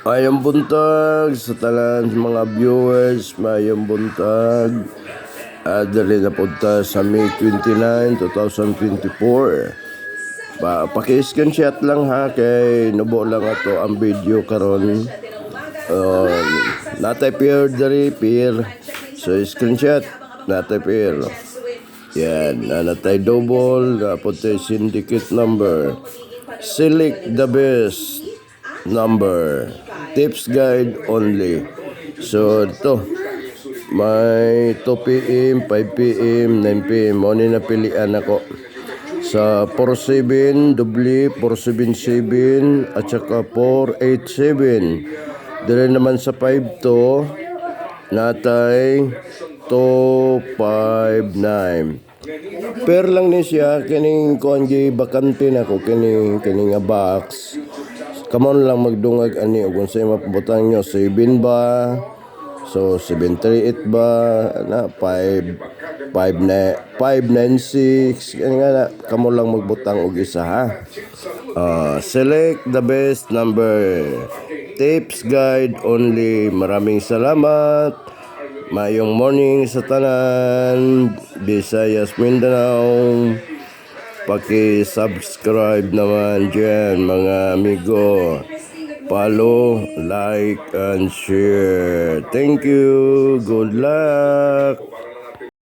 Mayong buntag sa tanan mga viewers, mayong buntag. Dali na punta sa May 29, 2024. Paki-screenshot lang ha, kay nubo lang ato ang video karon. Natay pair dari pair. So screenshot natay pair. Yan, natay double, napunta syndicate number. Select the best number. Tips guide only. So ito, may 2 p.m., 5 p.m., 9 p.m. Mo ni napilian ako. Sa 47, doble, 477, at saka 487. Dire naman sa 52, natay 259. Per lang ni siya, kining kuanji bakante na ko, kining nga box. Kamon lang magdungag ani ug unsay mapabutang nyo, 7 ba? So 738 ba? Na 596 nga na, kamon lang magbutang og isa ha. Select the best number. Tips guide only. Maraming salamat. Mayong morning sa tanan, Visayas, Mindanao. Paki-subscribe naman dyan mga amigo. Follow, like, and share. Thank you. Good luck.